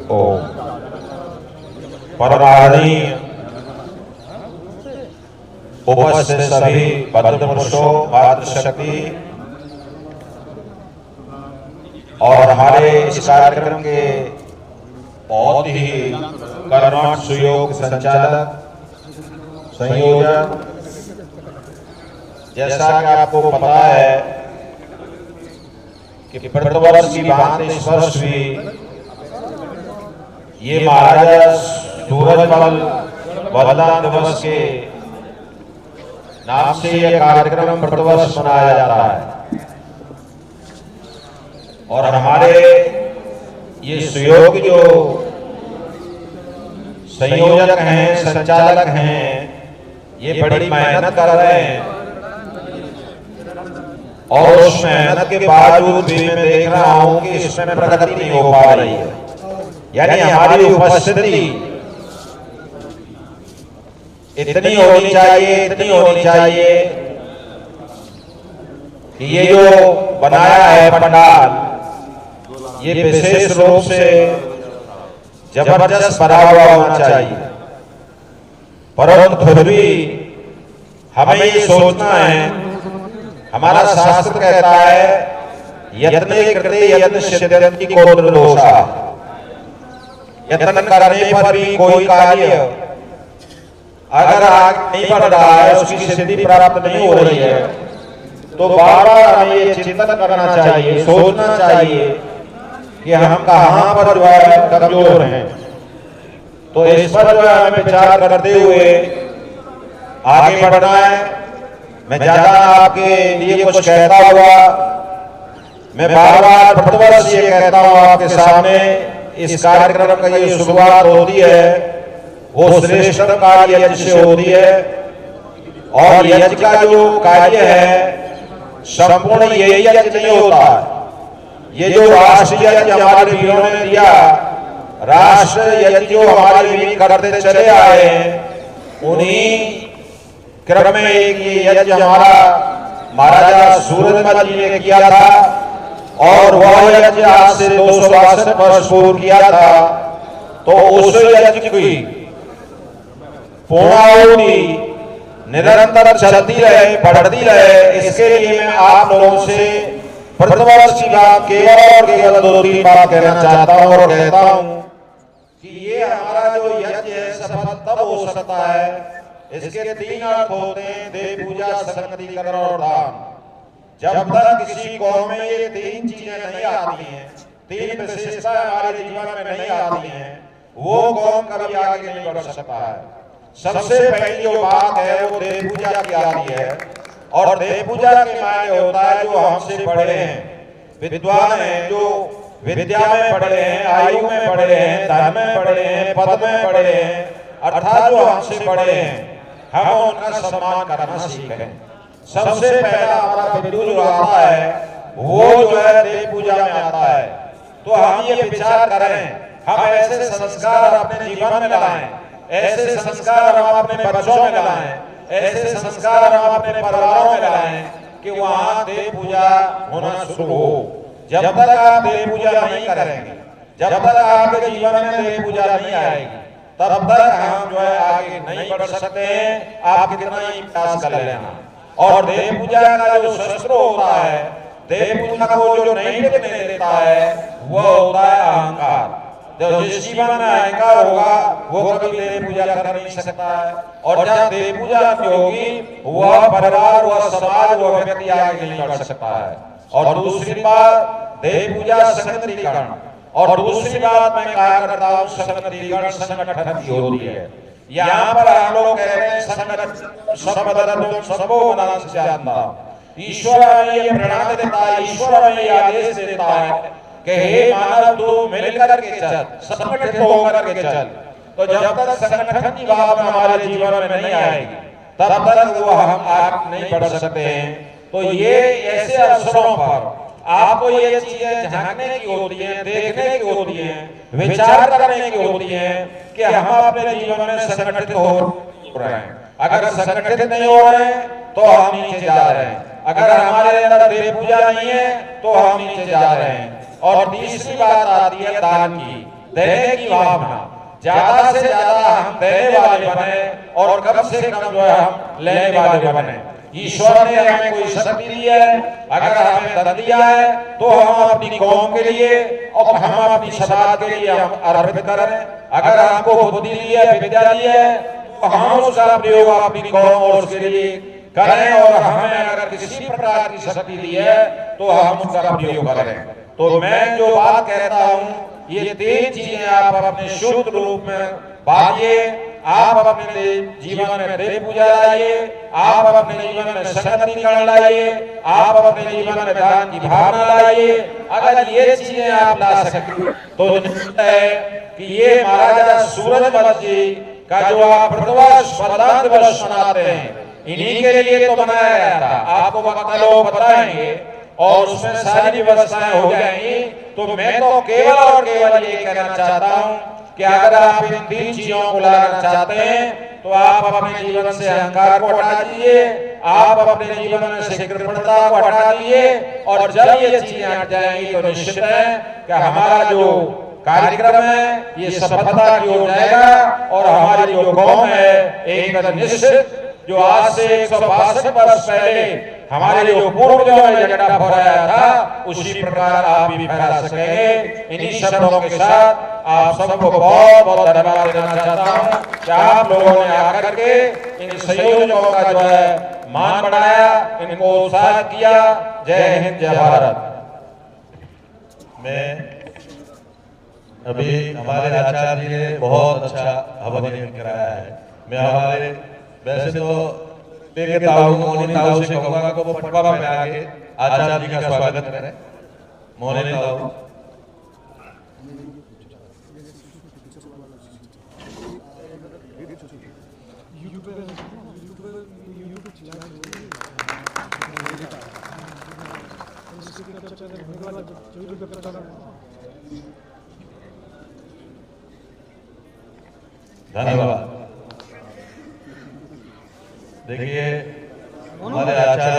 ओम। परमादरणीय उपस्थित सभी भद्र पुरुषों, मातृशक्ति और हमारे इस कार्यक्रम के बहुत ही कर्मठ सुयोग संचालक संयोजक, जैसा कि आपको पता है कि प्रतिवर्ष की भांति इस वर्ष भी ये महाराजा सूरजमल बलिदान दिवस के नाम से यह कार्यक्रम प्रतिवर्ष मनाया जाता है। और हमारे ये सुयोग जो संयोजक हैं, संचालक हैं, ये बड़ी मेहनत कर रहे हैं और उस मेहनत के बावजूद भी मैं देख रहा हूं कि इसमें प्रगति नहीं हो पा रही है। यानी हमारी उपस्थिति इतनी होनी चाहिए कि ये जो बनाया है पंडाल, ये विशेष रूप से जबरदस्त बना हुआ होना चाहिए। परंतु फिर भी हमें ये सोचना है, हमारा शास्त्र कहता है यत्ने कृते यत्न सिद्ध्यन्ति कोत्र दोषा। यत्न करने पर भी कोई कार्य अगर आगे नहीं बढ़ रहा है, उसकी सिद्धि प्राप्त नहीं हो रही है, तो बार बार हमें ये चिंतन करना चाहिए, सोचना चाहिए कि हम कहां पर जो है कमजोर हैं। तो इस पर जो है हमें विचार करते हुए आगे बढ़ना है। मैं ज्यादा आपके लिए कुछ कहता हुआ, मैं बार बार प्रतिवर्ष ये कहता हूं आपके सामने, इस कार्यक्रम का ये शुरुआत होती है वो श्रेष्ठ कार्य यज्ञ से होती है। और यज्ञ का जो कार्य है संपूर्ण ये यज्ञ नहीं होता। ये जो राष्ट्रीय यज्ञ हमारे वीरों ने दिया, राष्ट्र यज्ञ जो हमारे वीर करते चले आए हैं, उन्हीं क्रम में एक ये यज्ञ हमारा महाराजा सूरजमल जी ने किया था। और वह यज्ञ आज से 262 वर्ष पूर्व किया था। तो उस यज्ञ की पूर्णाहुति निरंतर चलती रहे, बढ़ती रहे, इसके लिए मैं आप लोगों से प्रतिवर्ष की बात केवल और केवल 2-3 बात कहना चाहता हूं और कहता हूं कि ये हमारा जो यज्ञ है सफल तब हो सकता है, इसके 3 अर्थ होते हैं, देव पूजा, संगतिकरण और दान। जब तक किसी कौम में ये 3 चीजें नहीं आती हैं, 3 विशेषताएं हमारे जीवन में नहीं आती हैं, वो कौम कभी आगे नहीं बढ़ सकता है। सबसे पहली जो बात है वो देव पूजा की आती है। और देव पूजा के मायने होता है जो हमसे बड़े हैं, विद्वान हैं, जो विद्या में बड़े हैं, आयु में बड़े हैं, धन में बड़े हैं, पद में बड़े हैं, अर्थात जो हमसे बड़े हैं, हम उनका सम्मान करना सीखें। सबसे पहला हमारा बिंदु जो आता है वो जो है देव पूजा में आता है। तो हम ये विचार करें, हम ऐसे संस्कार अपने जीवन में लाएं, ऐसे संस्कार हम अपने बच्चों में लाएं, ऐसे संस्कार हम अपने परिवारों में लाएं कि वहां देव पूजा होना शुरू हो। जब तक आप देव पूजा नहीं करेंगे, जब तक आपके जीवन में देव पूजा नहीं आएगी, तब तक हम जो है आगे नहीं बढ़ सकते हैं। आप कितना ही प्रयास कर लेना। और देव पूजा का जो शस्त्र होता है, देव पूजा को जो नहीं टिकने देता है, वो होता है अहंकार। जिस जीवन में अहंकार होगा वो कभी देव पूजा कर नहीं सकता है। और जब देव पूजा होगी वह परिवार, वह समाज, वह व्यक्ति आगे नहीं बढ़ सकता है। और दूसरी बात देव पूजा संगतिकरण। और दूसरी बात मैं कहा करता हूँ संगतिकरण संगठन की होती है। यहाँ पर हम लोग कहते हैं ईश्वर हमें ये प्रेरणा देता है, ईश्वर हमें ये आदेश देता है कि हे मानव तू मिलकर के चल, संगठित होकर के चल। तो जब तक संगठन की भावना हमारे जीवन में नहीं आएगी तब तक वो हम आगे नहीं बढ़ सकते हैं। तो ये ऐसे अवसरों पर आपको ये चीजें झांकने की होती हैं, देखने की होती हैं, विचार करने की होती हैं कि हम अपने जीवन में संगठित हो रहे हैं। अगर संगठित नहीं हो रहे हैं तो हम नीचे जा रहे हैं। अगर हमारे अंदर देव पूजा नहीं है तो हम नीचे जा रहे हैं। और तीसरी बात आती है दान की। देने की भावना, ज्यादा से ज्यादा हम देने वाले बने और कम से कम जो है हम लेने वाले बने। ईश्वर ने हमें कोई शक्ति दी है, अगर हमें धन दिया है तो हम अपनी कौम के लिए और हम अपनी समाज के लिए हम अर्पित करें। अगर हमको बुद्धि दी है, विद्या दी है, तो हम उसका प्रयोग अपनी कौम और उसके लिए करें। और हमें अगर किसी प्रकार की शक्ति दी है तो हम उसका प्रयोग करें। तो मैं जो बात कहता हूँ, ये 3 चीजें आप अपने शुद्ध रूप में बांधिए। आप अपने जीवन में देव पूजा लाइए, आप अपने जीवन में संगति निकाल लाइए, आप अपने जीवन में दान की भावना लाइए। अगर ये चीजें आप ला सकते तो निश्चित है कि ये महाराजा सूरजमल जी का जो आप प्रतिवर्ष बलिदान दिवस मनाते हैं, इन्हीं के लिए तो मनाया गया था। आपको वक्ता लोग बताएंगे और उसमें सारी व्यवस्थाएं हो जाएंगी। तो मैं तो केवल और केवल ये कहना चाहता हूँ कि अगर आप इन 3 चीजों को लाना चाहते हैं तो आप अपने जीवन से अहंकार को हटा दीजिए, आप अपने जीवन में से कृपणता को हटा दीजिए। और जब ये चीजें हट जाएंगी तो निश्चित है कि हमारा जो कार्यक्रम है ये सफलता की ओर जाएगा और हमारी जो कौम है एक निश्चित जो आज से 162 वर्ष पहले हमारे जो पूर्वजों ने झंडा फहराया था, उसी प्रकार आप भी फहरा सकेंगे। इन्हीं शब्दों के साथ आप सबको बहुत बहुत धन्यवाद देना चाहता हूँ कि आप लोगों ने आकर के इन संयोजकों का जो है मान बढ़ाया, इनको उत्साहित किया। जय हिंद, जय भारत। मैं अभी हमारे आचार्य जी ने बहुत अच्छा हवन कराया है। मैं हमारे वैसे तो तेरे ताऊ मोनी ताऊ से कहूंगा कि वो पटवा में आके आचार्य जी का स्वागत करें। मोनी ताऊ धन्यवाद। देखिए हमारे आचार्य